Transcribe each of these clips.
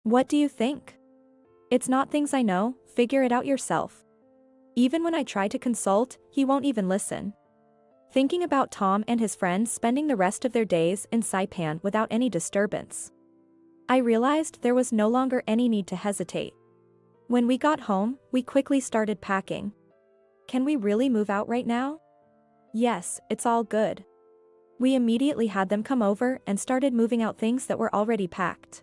What do you think? It's not things I know, figure it out yourself. Even when I try to consult, he won't even listen. Thinking about Tom and his friends spending the rest of their days in Saipan without any disturbance, I realized there was no longer any need to hesitate. When we got home, we quickly started packing. Can we really move out right now? Yes, it's all good. We immediately had them come over and started moving out things that were already packed.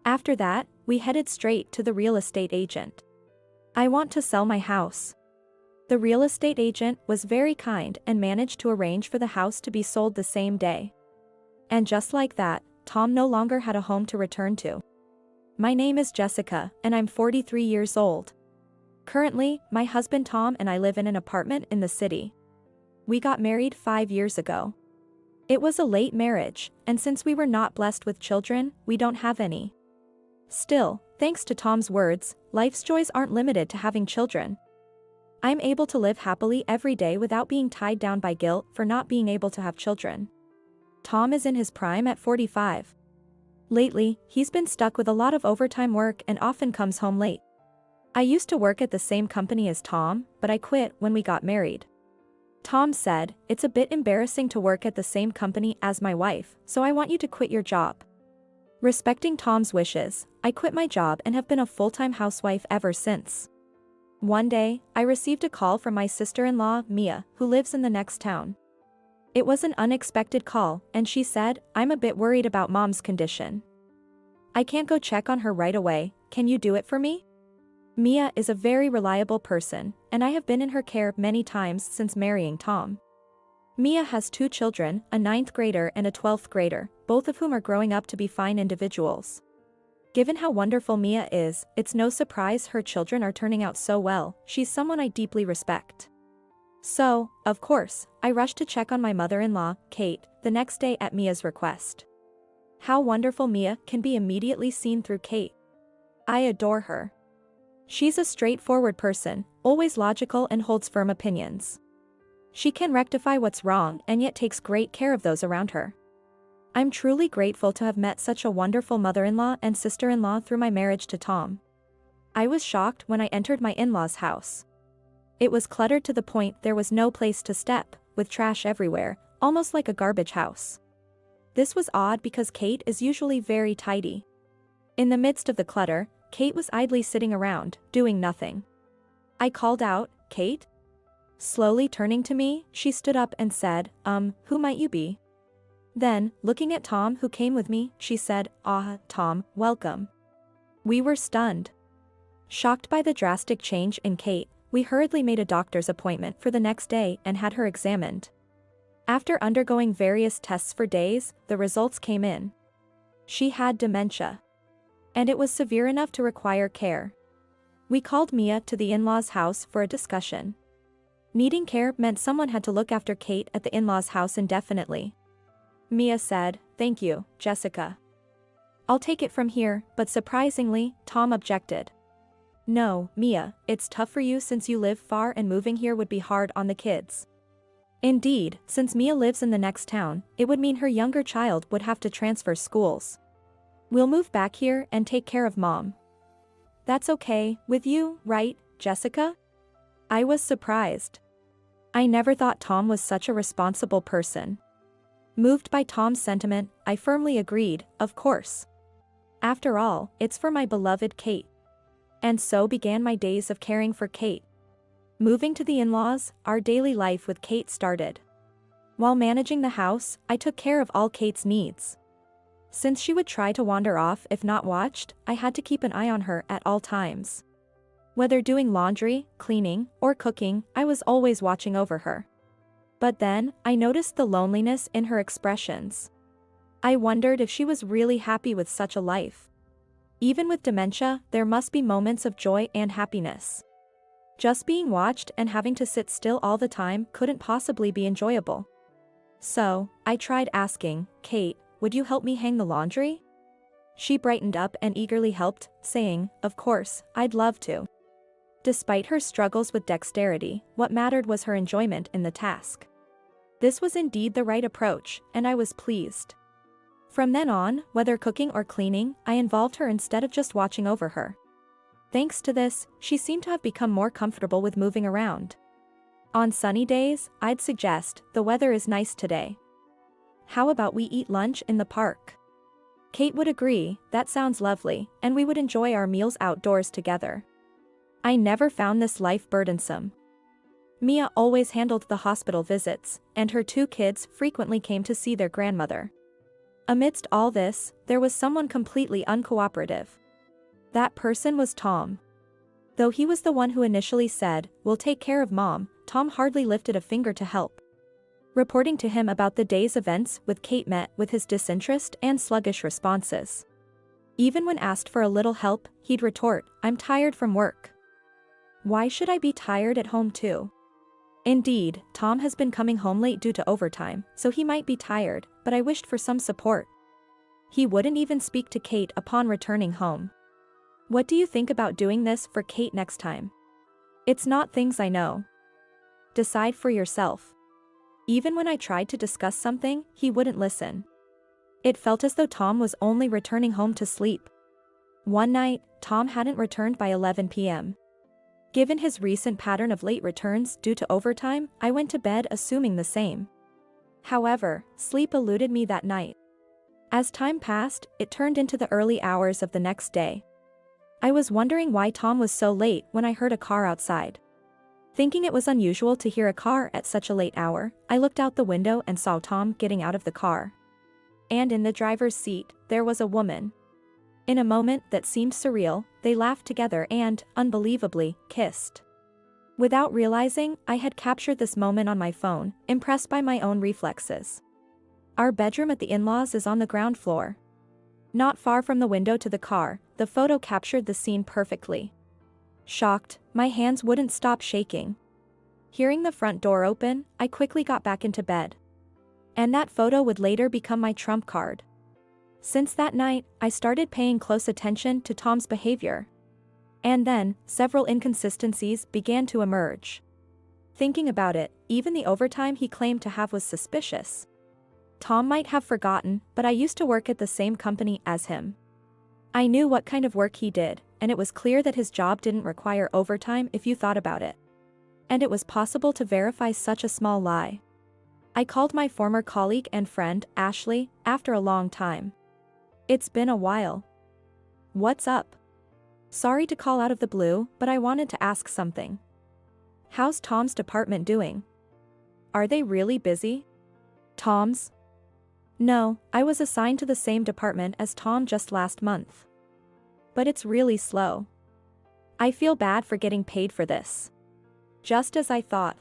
After that, we headed straight to the real estate agent. I want to sell my house. The real estate agent was very kind and managed to arrange for the house to be sold the same day. And just like that, Tom no longer had a home to return to. My name is Jessica, and I'm 43 years old. Currently, my husband Tom and I live in an apartment in the city. We got married 5 years ago. It was a late marriage, and since we were not blessed with children, we don't have any. Still, thanks to Tom's words, life's joys aren't limited to having children. I'm able to live happily every day without being tied down by guilt for not being able to have children. Tom is in his prime at 45. Lately, he's been stuck with a lot of overtime work and often comes home late. I used to work at the same company as Tom, but I quit when we got married. Tom said, "It's a bit embarrassing to work at the same company as my wife, so I want you to quit your job." Respecting Tom's wishes, I quit my job and have been a full-time housewife ever since. One day, I received a call from my sister-in-law, Mia, who lives in the next town. It was an unexpected call, and she said, "I'm a bit worried about Mom's condition. I can't go check on her right away, can you do it for me?" Mia is a very reliable person, and I have been in her care many times since marrying Tom. Mia has 2 children, a 9th grader and a 12th grader, both of whom are growing up to be fine individuals. Given how wonderful Mia is, it's no surprise her children are turning out so well. She's someone I deeply respect. So, of course, I rushed to check on my mother-in-law, Kate, the next day at Mia's request. How wonderful Mia can be immediately seen through Kate. I adore her. She's a straightforward person, always logical and holds firm opinions. She can rectify what's wrong and yet takes great care of those around her. I'm truly grateful to have met such a wonderful mother-in-law and sister-in-law through my marriage to Tom. I was shocked when I entered my in-laws' house. It was cluttered to the point there was no place to step, with trash everywhere, almost like a garbage house. This was odd because Kate is usually very tidy. In the midst of the clutter, Kate was idly sitting around, doing nothing. I called out, "Kate?" Slowly turning to me, she stood up and said, "Who might you be?" Then, looking at Tom who came with me, she said, "Ah, Tom, welcome." We were stunned. Shocked by the drastic change in Kate, we hurriedly made a doctor's appointment for the next day and had her examined. After undergoing various tests for days, the results came in. She had dementia. And it was severe enough to require care. We called Mia to the in-laws' house for a discussion. Needing care meant someone had to look after Kate at the in-laws' house indefinitely. Mia said, "Thank you, Jessica. I'll take it from here," but surprisingly, Tom objected. "No, Mia, it's tough for you since you live far and moving here would be hard on the kids." Indeed, since Mia lives in the next town, it would mean her younger child would have to transfer schools. "We'll move back here and take care of Mom." "That's okay, with you, right, Jessica?" I was surprised. I never thought Tom was such a responsible person. Moved by Tom's sentiment, I firmly agreed, of course. After all, it's for my beloved Kate. And so began my days of caring for Kate. Moving to the in-laws, our daily life with Kate started. While managing the house, I took care of all Kate's needs. Since she would try to wander off if not watched, I had to keep an eye on her at all times. Whether doing laundry, cleaning, or cooking, I was always watching over her. But then, I noticed the loneliness in her expressions. I wondered if she was really happy with such a life. Even with dementia, there must be moments of joy and happiness. Just being watched and having to sit still all the time couldn't possibly be enjoyable. So, I tried asking, "Kate, would you help me hang the laundry?" She brightened up and eagerly helped, saying, "Of course, I'd love to." Despite her struggles with dexterity, what mattered was her enjoyment in the task. This was indeed the right approach, and I was pleased. From then on, whether cooking or cleaning, I involved her instead of just watching over her. Thanks to this, she seemed to have become more comfortable with moving around. On sunny days, I'd suggest, the weather is nice today. How about we eat lunch in the park? Kate would agree, that sounds lovely, and we would enjoy our meals outdoors together. I never found this life burdensome. Mia always handled the hospital visits, and her 2 kids frequently came to see their grandmother. Amidst all this, there was someone completely uncooperative. That person was Tom. Though he was the one who initially said, "We'll take care of Mom," Tom hardly lifted a finger to help. Reporting to him about the day's events with Kate met with his disinterest and sluggish responses. Even when asked for a little help, he'd retort, "I'm tired from work." Why should I be tired at home too? Indeed, Tom has been coming home late due to overtime, so he might be tired, but I wished for some support. He wouldn't even speak to Kate upon returning home. What do you think about doing this for Kate next time? It's not things I know. Decide for yourself. Even when I tried to discuss something, he wouldn't listen. It felt as though Tom was only returning home to sleep. One night, Tom hadn't returned by 11 p.m. Given his recent pattern of late returns due to overtime, I went to bed assuming the same. However, sleep eluded me that night. As time passed, it turned into the early hours of the next day. I was wondering why Tom was so late when I heard a car outside. Thinking it was unusual to hear a car at such a late hour, I looked out the window and saw Tom getting out of the car. And in the driver's seat, there was a woman. In a moment that seemed surreal, they laughed together and, unbelievably, kissed. Without realizing, I had captured this moment on my phone, impressed by my own reflexes. Our bedroom at the in-laws is on the ground floor. Not far from the window to the car, the photo captured the scene perfectly. Shocked, my hands wouldn't stop shaking. Hearing the front door open, I quickly got back into bed. And that photo would later become my trump card. Since that night, I started paying close attention to Tom's behavior. And then, several inconsistencies began to emerge. Thinking about it, even the overtime he claimed to have was suspicious. Tom might have forgotten, but I used to work at the same company as him. I knew what kind of work he did, and it was clear that his job didn't require overtime if you thought about it. And it was possible to verify such a small lie. I called my former colleague and friend, Ashley, after a long time. It's been a while. What's up? Sorry to call out of the blue, but I wanted to ask something. How's Tom's department doing? Are they really busy? Tom's? No, I was assigned to the same department as Tom just last month. But it's really slow. I feel bad for getting paid for this. Just as I thought.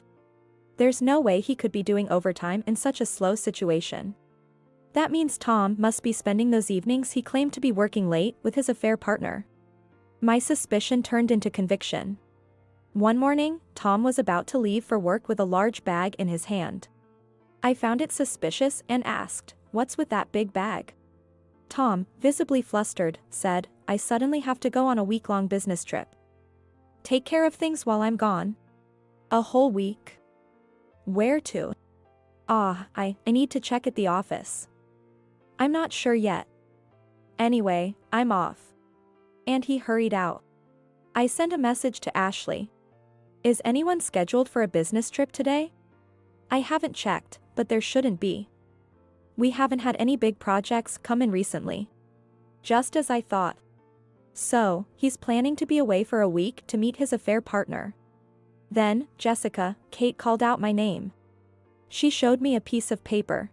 There's no way he could be doing overtime in such a slow situation. That means Tom must be spending those evenings he claimed to be working late with his affair partner. My suspicion turned into conviction. One morning, Tom was about to leave for work with a large bag in his hand. I found it suspicious and asked, "What's with that big bag?" Tom, visibly flustered, said, "I suddenly have to go on a week-long business trip. Take care of things while I'm gone." A whole week? Where to? I need to check at the office. I'm not sure yet. Anyway, I'm off. And he hurried out. I sent a message to Ashley. Is anyone scheduled for a business trip today? I haven't checked, but there shouldn't be. We haven't had any big projects come in recently. Just as I thought. So, he's planning to be away for a week to meet his affair partner. Then, Jessica, Kate called out my name. She showed me a piece of paper.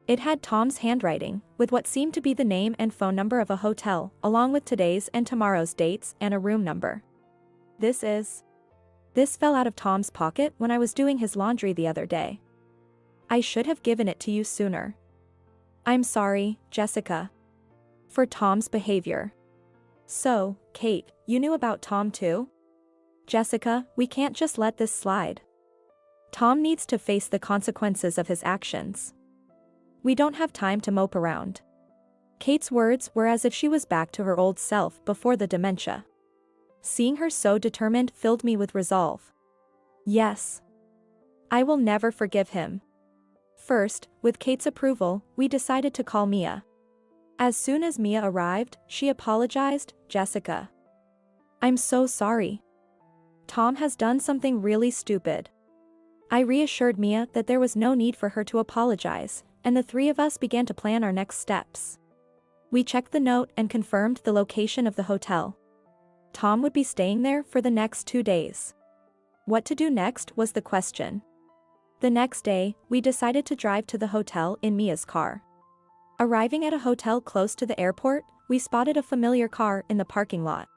It had Tom's handwriting, with what seemed to be the name and phone number of a hotel, along with today's and tomorrow's dates and a room number. This fell out of Tom's pocket when I was doing his laundry the other day. I should have given it to you sooner. I'm sorry, Jessica. For Tom's behavior. So, Kate, you knew about Tom too? Jessica, we can't just let this slide. Tom needs to face the consequences of his actions. We don't have time to mope around. Kate's words were as if she was back to her old self before the dementia. Seeing her so determined filled me with resolve. Yes. I will never forgive him. First, with Kate's approval, we decided to call Mia. As soon as Mia arrived, she apologized, "Jessica, I'm so sorry. Tom has done something really stupid." I reassured Mia that there was no need for her to apologize, and the three of us began to plan our next steps. We checked the note and confirmed the location of the hotel. Tom would be staying there for the next 2 days. What to do next was the question. The next day, we decided to drive to the hotel in Mia's car. Arriving at a hotel close to the airport, we spotted a familiar car in the parking lot.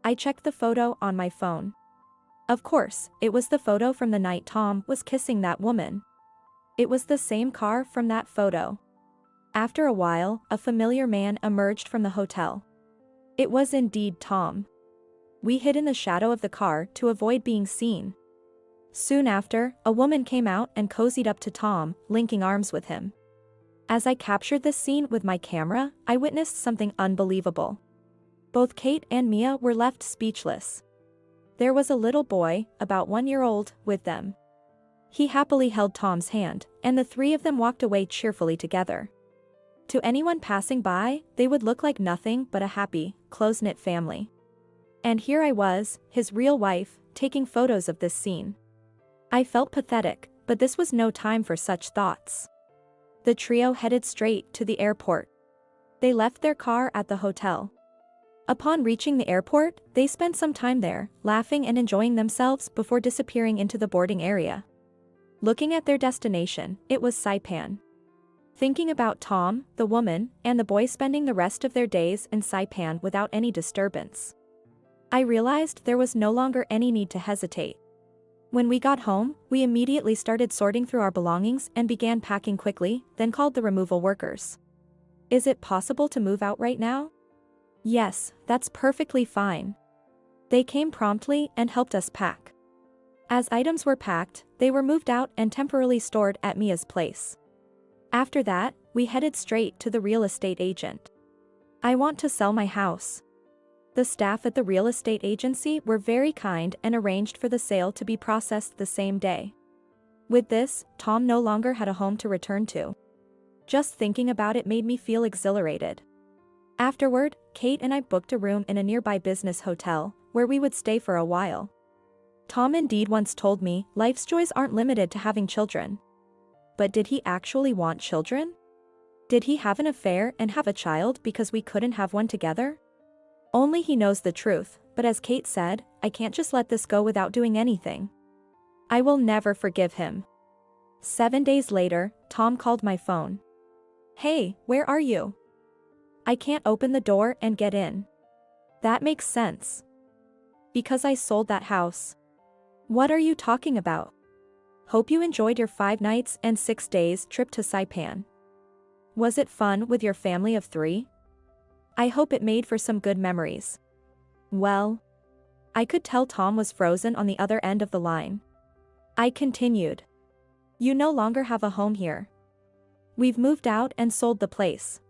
I checked the photo on my phone. Of course, it was the photo from the night Tom was kissing that woman. It was the same car from that photo. After a while, a familiar man emerged from the hotel. It was indeed Tom. We hid in the shadow of the car to avoid being seen. Soon after, a woman came out and cozied up to Tom, linking arms with him. As I captured this scene with my camera, I witnessed something unbelievable. Both Kate and Mia were left speechless. There was a little boy, about 1 year old, with them. He happily held Tom's hand, and the three of them walked away cheerfully together. To anyone passing by, they would look like nothing but a happy, close-knit family. And here I was, his real wife, taking photos of this scene. I felt pathetic, but this was no time for such thoughts. The trio headed straight to the airport. They left their car at the hotel. Upon reaching the airport, they spent some time there, laughing and enjoying themselves before disappearing into the boarding area. Looking at their destination, it was Saipan. Thinking about Tom, the woman, and the boy spending the rest of their days in Saipan without any disturbance, I realized there was no longer any need to hesitate. When we got home, we immediately started sorting through our belongings and began packing quickly, then called the removal workers. "Is it possible to move out right now?" "Yes, that's perfectly fine." They came promptly and helped us pack. As items were packed, they were moved out and temporarily stored at Mia's place. After that, we headed straight to the real estate agent. "I want to sell my house." The staff at the real estate agency were very kind and arranged for the sale to be processed the same day. With this, Tom no longer had a home to return to. Just thinking about it made me feel exhilarated. Afterward, Kate and I booked a room in a nearby business hotel, where we would stay for a while. Tom indeed once told me, life's joys aren't limited to having children. But did he actually want children? Did he have an affair and have a child because we couldn't have one together? Only he knows the truth, but as Kate said, I can't just let this go without doing anything. I will never forgive him. 7 days later, Tom called my phone. "Hey, where are you? I can't open the door and get in." "That makes sense. Because I sold that house." "What are you talking about?" "Hope you enjoyed your 5 nights and 6 days trip to Saipan. Was it fun with your family of 3? I hope it made for some good memories." Well, I could tell Tom was frozen on the other end of the line. I continued. "You no longer have a home here. We've moved out and sold the place.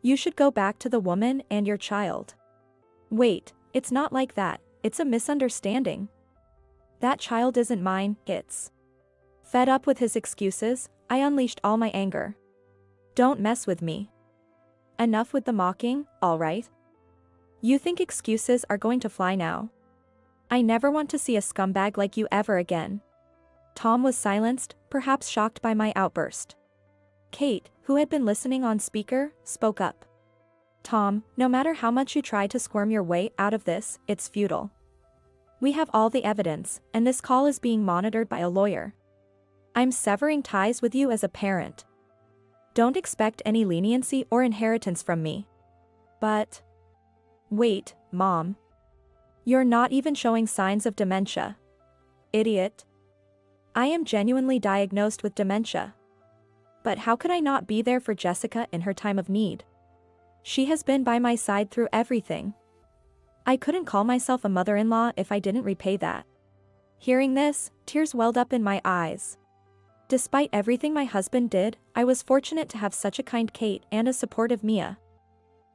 You should go back to the woman and your child." "Wait, it's not like that, it's a misunderstanding. That child isn't mine, it's..." Fed up with his excuses, I unleashed all my anger. "Don't mess with me. Enough with the mocking, alright? You think excuses are going to fly now? I never want to see a scumbag like you ever again." Tom was silenced, perhaps shocked by my outburst. Kate, who had been listening on speaker, spoke up. "Tom, no matter how much you try to squirm your way out of this, it's futile. We have all the evidence, and this call is being monitored by a lawyer. I'm severing ties with you as a parent. Don't expect any leniency or inheritance from me." "But..." "Wait, Mom. You're not even showing signs of dementia. Idiot. I am genuinely diagnosed with dementia. But how could I not be there for Jessica in her time of need? She has been by my side through everything. I couldn't call myself a mother-in-law if I didn't repay that." Hearing this, tears welled up in my eyes. Despite everything my husband did, I was fortunate to have such a kind Kate and a supportive Mia.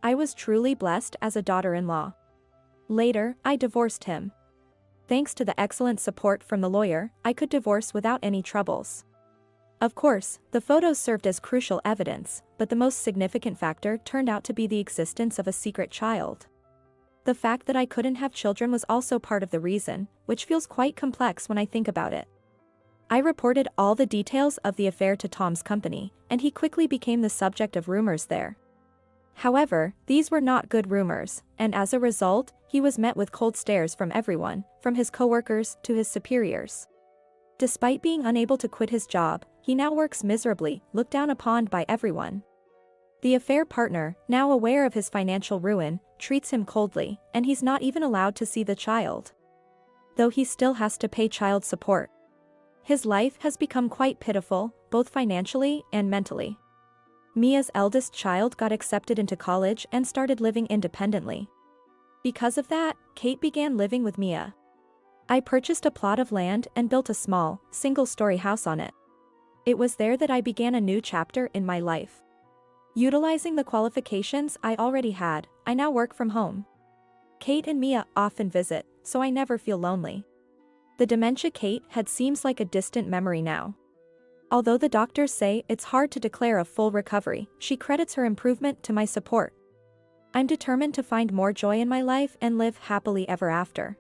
I was truly blessed as a daughter-in-law. Later, I divorced him. Thanks to the excellent support from the lawyer, I could divorce without any troubles. Of course, the photos served as crucial evidence, but the most significant factor turned out to be the existence of a secret child. The fact that I couldn't have children was also part of the reason, which feels quite complex when I think about it. I reported all the details of the affair to Tom's company, and he quickly became the subject of rumors there. However, these were not good rumors, and as a result, he was met with cold stares from everyone, from his coworkers to his superiors. Despite being unable to quit his job, he now works miserably, looked down upon by everyone. The affair partner, now aware of his financial ruin, treats him coldly, and he's not even allowed to see the child. Though he still has to pay child support. His life has become quite pitiful, both financially and mentally. Mia's eldest child got accepted into college and started living independently. Because of that, Kate began living with Mia. I purchased a plot of land and built a small, single-story house on it. It was there that I began a new chapter in my life. Utilizing the qualifications I already had, I now work from home. Kate and Mia often visit, so I never feel lonely. The dementia Kate had seems like a distant memory now. Although the doctors say it's hard to declare a full recovery, she credits her improvement to my support. I'm determined to find more joy in my life and live happily ever after.